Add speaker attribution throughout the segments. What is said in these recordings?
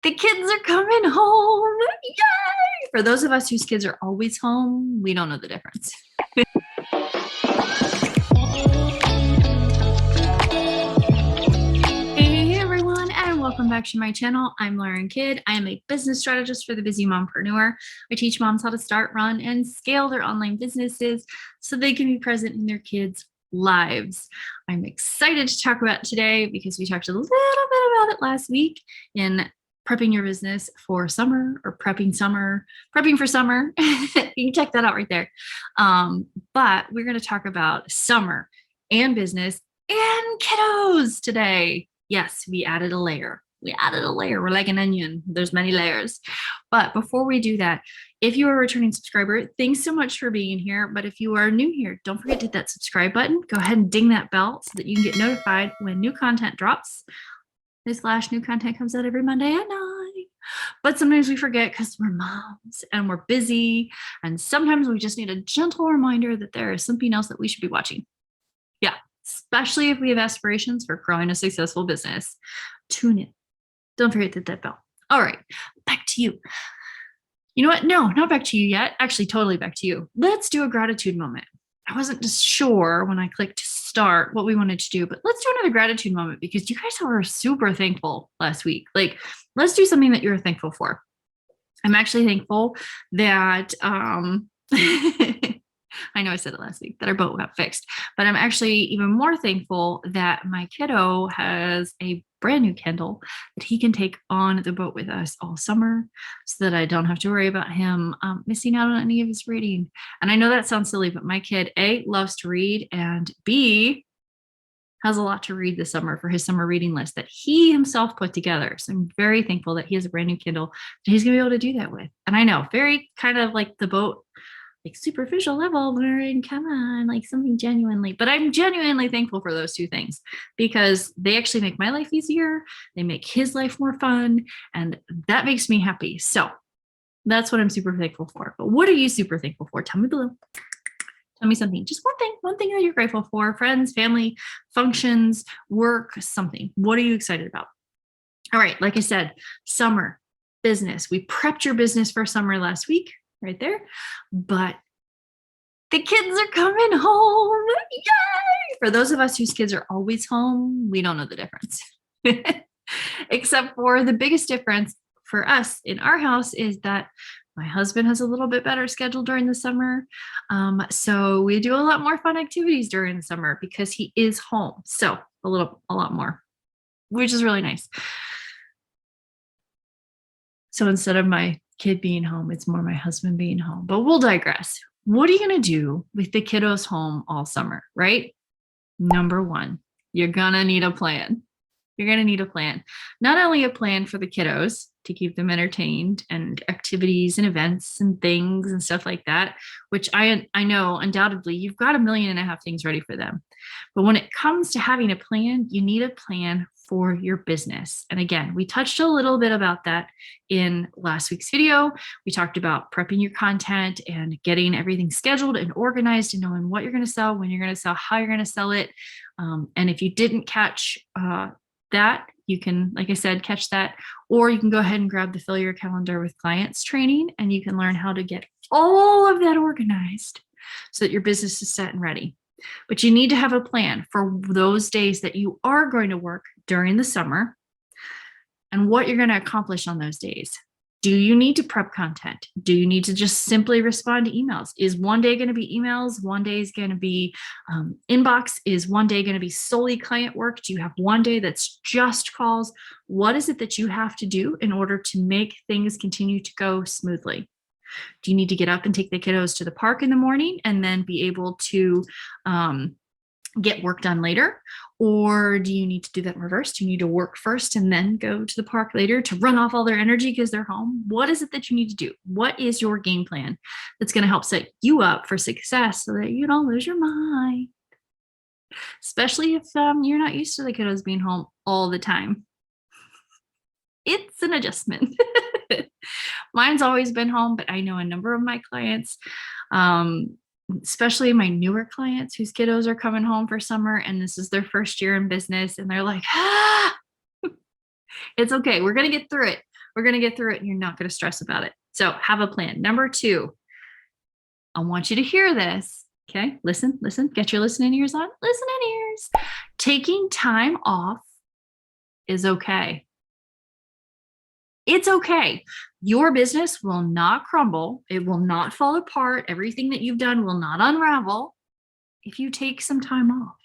Speaker 1: The kids are coming home. Yay! For those of us whose kids are always home, we don't know the difference. Hey everyone, and welcome back to my channel. I'm Lauren Kidd. I am a business strategist for the busy mompreneur. I teach moms how to start, run, and scale their online businesses so they can be present in their kids' lives. I'm excited to talk about today because we talked a little bit about it last week in prepping your business for summer or prepping for summer. You can check that out right there. But we're going to talk about summer and business and kiddos today. Yes, we added a layer. We're like an onion. There's many layers. But before we do that, if you are a returning subscriber, thanks so much for being here. But if you are new here, don't forget to hit that subscribe button. Go ahead and ding that bell so that you can get notified when new content drops. New content comes out every Monday at 9. But sometimes we forget because we're moms and we're busy. And sometimes we just need a gentle reminder that there is something else that we should be watching. Yeah, especially if we have aspirations for growing a successful business. Tune in. Don't forget to hit that bell. All right, back to you. You know what? No, not back to you yet. Actually, totally back to you. Let's do a gratitude moment. I wasn't just sure when I clicked start what we wanted to do, but let's do another gratitude moment because you guys were super thankful last week. Like, let's do something that you're thankful for. I'm actually thankful that I know I said it last week that our boat got fixed, but I'm actually even more thankful that my kiddo has a brand new Kindle that he can take on the boat with us all summer so that I don't have to worry about him missing out on any of his reading. And I know that sounds silly, but my kid, A, loves to read, and B, has a lot to read this summer for his summer reading list that he himself put together. So I'm very thankful that he has a brand new Kindle that he's going to be able to do that with. And I know, very kind of like the boat, like superficial level, Lauren, come on, like something genuinely. But I'm genuinely thankful for those two things because they actually make my life easier. They make his life more fun. And that makes me happy. So that's what I'm super thankful for. But what are you super thankful for? Tell me below. Tell me something. Just one thing that you're grateful for. Friends, family, functions, work, something. What are you excited about? All right, like I said, summer, business. We prepped your business for summer last week. Right there, but the kids are coming home. Yay! For those of us whose kids are always home, we don't know the difference. Except for the biggest difference for us in our house is that my husband has a little bit better schedule during the summer. So we do a lot more fun activities during the summer because he is home. So a lot more, which is really nice. So instead of my kid being home, it's more my husband being home, but we'll digress. What are you going to do with the kiddos home all summer, right? Number one, you're going to need a plan. You're going to need a plan. Not only a plan for the kiddos to keep them entertained and activities and events and things and stuff like that, which I know undoubtedly you've got 1.5 million things ready for them. But when it comes to having a plan, you need a plan for your business. And again, we touched a little bit about that in last week's video. We talked about prepping your content and getting everything scheduled and organized and knowing what you're going to sell, when you're going to sell, how you're going to sell it. And if you didn't catch that, you can, like I said, catch that, or you can go ahead and grab the Fill Your Calendar with Clients training, and you can learn how to get all of that organized so that your business is set and ready. But you need to have a plan for those days that you are going to work during the summer and what you're going to accomplish on those days. Do you need to prep content? Do you need to just simply respond to emails? Is one day going to be emails? One day is going to be inbox? Is one day going to be solely client work? Do you have one day that's just calls? What is it that you have to do in order to make things continue to go smoothly? Do you need to get up and take the kiddos to the park in the morning and then be able to get work done later? Or do you need to do that in reverse? Do you need to work first and then go to the park later to run off all their energy because they're home? What is it that you need to do? What is your game plan that's going to help set you up for success so that you don't lose your mind? Especially if you're not used to the kiddos being home all the time. It's an adjustment. Mine's always been home, but I know a number of my clients, especially my newer clients whose kiddos are coming home for summer and this is their first year in business and they're like, it's okay. We're going to get through it. We're going to get through it and you're not going to stress about it. So have a plan. Number 2, I want you to hear this. Okay. Listen, get your listening ears on. Listening ears. Taking time off is okay. It's okay. Your business will not crumble. It will not fall apart. Everything that you've done will not unravel if you take some time off,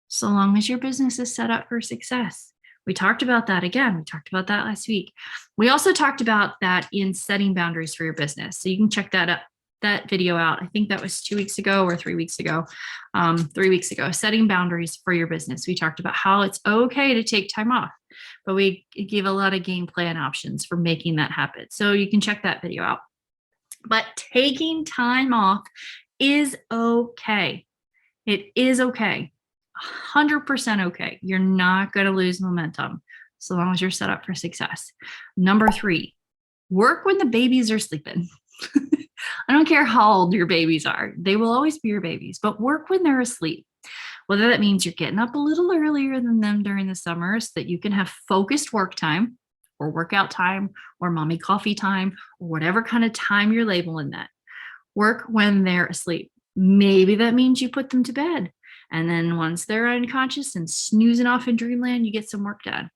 Speaker 1: so long as your business is set up for success. We talked about that again. We talked about that last week. We also talked about that in setting boundaries for your business. So you can check that video out. I think that was 2 weeks ago or 3 weeks ago. 3 weeks ago, setting boundaries for your business. We talked about how it's okay to take time off, but we gave a lot of game plan options for making that happen. So you can check that video out. But taking time off is okay. It is okay. 100% okay. You're not going to lose momentum so long as you're set up for success. Number 3, work when the babies are sleeping. I don't care how old your babies are. They will always be your babies, but work when they're asleep. Whether that means you're getting up a little earlier than them during the summer so that you can have focused work time or workout time or mommy coffee time or whatever kind of time you're labeling that. Work when they're asleep. Maybe that means you put them to bed. And then once they're unconscious and snoozing off in dreamland, you get some work done.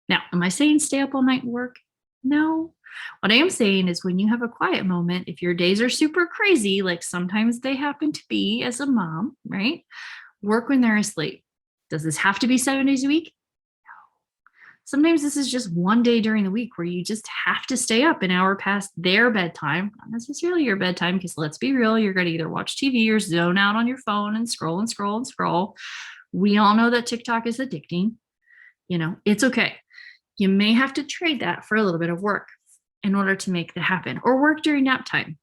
Speaker 1: Now, am I saying stay up all night and work? No. What I am saying is when you have a quiet moment, if your days are super crazy, like sometimes they happen to be as a mom, right? Work when they're asleep. Does this have to be 7 days a week? No. Sometimes this is just one day during the week where you just have to stay up an hour past their bedtime, not necessarily your bedtime, because let's be real, you're going to either watch TV or zone out on your phone and scroll and scroll and scroll. We all know that TikTok is addicting. It's okay. You may have to trade that for a little bit of work in order to make that happen, or work during nap time.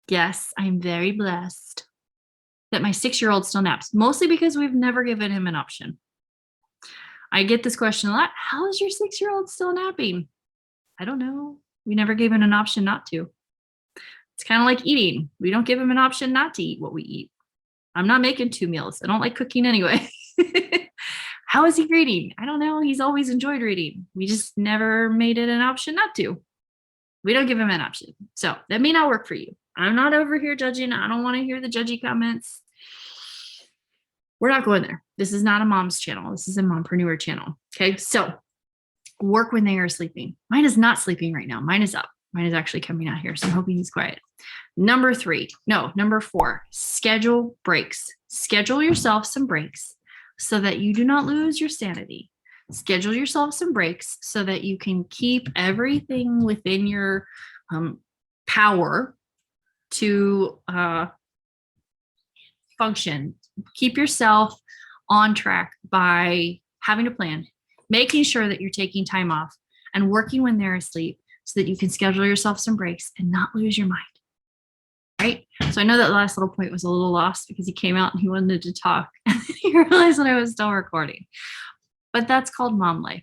Speaker 1: Yes, I'm very blessed that my 6-year-old still naps, mostly because we've never given him an option. I get this question a lot. How is your 6-year-old still napping? I don't know. We never gave him an option not to. It's kind of like eating. We don't give him an option not to eat what we eat. I'm not making 2 meals. I don't like cooking anyway. How is he reading? I don't know. He's always enjoyed reading. We just never made it an option not to. We don't give him an option. So that may not work for you. I'm not over here judging. I don't want to hear the judgy comments. We're not going there. This is not a mom's channel. This is a mompreneur channel. Okay. So work when they are sleeping. Mine is not sleeping right now. Mine is up. Mine is actually coming out here. So I'm hoping he's quiet. Number 4, schedule breaks. Schedule yourself some breaks so that you do not lose your sanity. Schedule yourself some breaks so that you can keep everything within your power to function. Keep yourself on track by having a plan, making sure that you're taking time off and working when they're asleep so that you can schedule yourself some breaks and not lose your mind. Right? So I know that last little point was a little lost because he came out and he wanted to talk and he realized that I was still recording. But that's called mom life.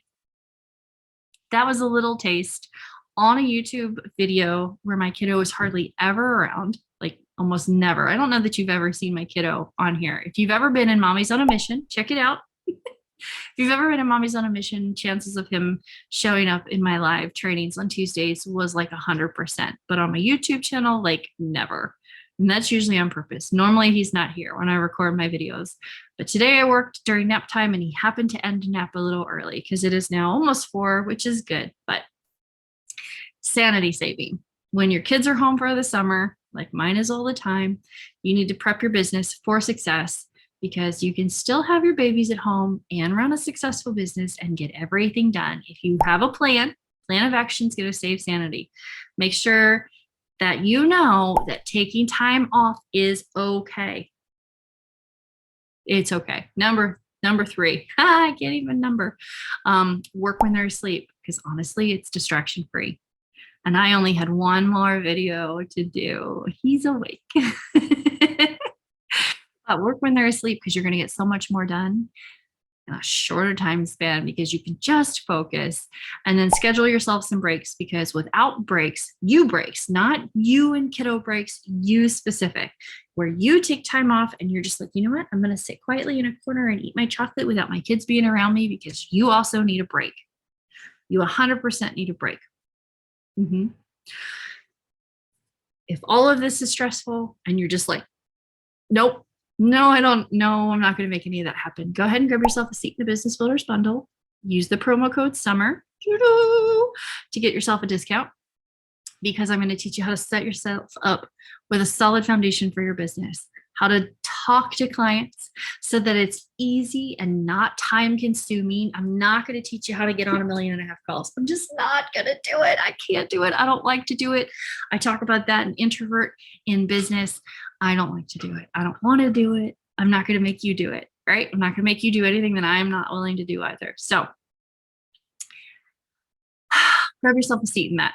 Speaker 1: That was a little taste on a YouTube video where my kiddo was hardly ever around, like almost never. I don't know that you've ever seen my kiddo on here. If you've ever been in Mommy's on a Mission, check it out. If you've ever been in Mommy's on a Mission, chances of him showing up in my live trainings on Tuesdays was like 100%. But on my YouTube channel, like never. And that's usually on purpose. Normally he's not here when I record my videos. But today I worked during nap time and he happened to end nap a little early because it is now almost 4, which is good. But sanity saving. When your kids are home for the summer, like mine is all the time, you need to prep your business for success because you can still have your babies at home and run a successful business and get everything done. If you have a plan of action is going to save sanity. Make sure that you know that taking time off is okay. It's okay. Number 3, I can't even number. Work when they're asleep because honestly, it's distraction free. And I only had one more video to do. He's awake. But work when they're asleep because you're going to get so much more done in a shorter time span because you can just focus and then schedule yourself some breaks because without breaks, not you and kiddo breaks, you specific, where you take time off and you're just like, you know what? I'm going to sit quietly in a corner and eat my chocolate without my kids being around me because you also need a break. You 100% need a break. Mhm. If all of this is stressful and you're just like, nope, no, I don't, no, I'm not going to make any of that happen. Go ahead and grab yourself a seat in the Business Builders bundle. Use the promo code SUMMER to get yourself a discount, because I'm going to teach you how to set yourself up with a solid foundation for your business, how to talk to clients so that it's easy and not time consuming. I'm not going to teach you how to get on 1.5 million calls. I'm just not going to do it. I can't do it. I don't like to do it. I talk about that in Introvert in Business. I don't like to do it. I don't want to do it. I'm not going to make you do it, right? I'm not going to make you do anything that I'm not willing to do either. So grab yourself a seat in that.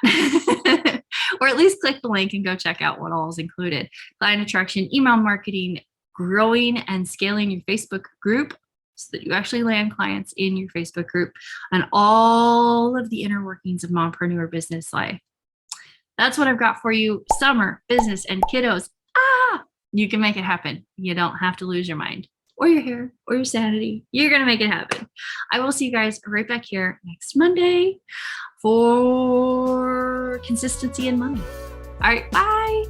Speaker 1: Or at least click the link and go check out what all is included. Client attraction, email marketing, growing and scaling your Facebook group so that you actually land clients in your Facebook group, and all of the inner workings of mompreneur business life. That's what I've got for you. Summer, business, and kiddos. You can make it happen. You don't have to lose your mind or your hair or your sanity. You're going to make it happen. I will see you guys right back here next Monday for consistency and money. All right, bye.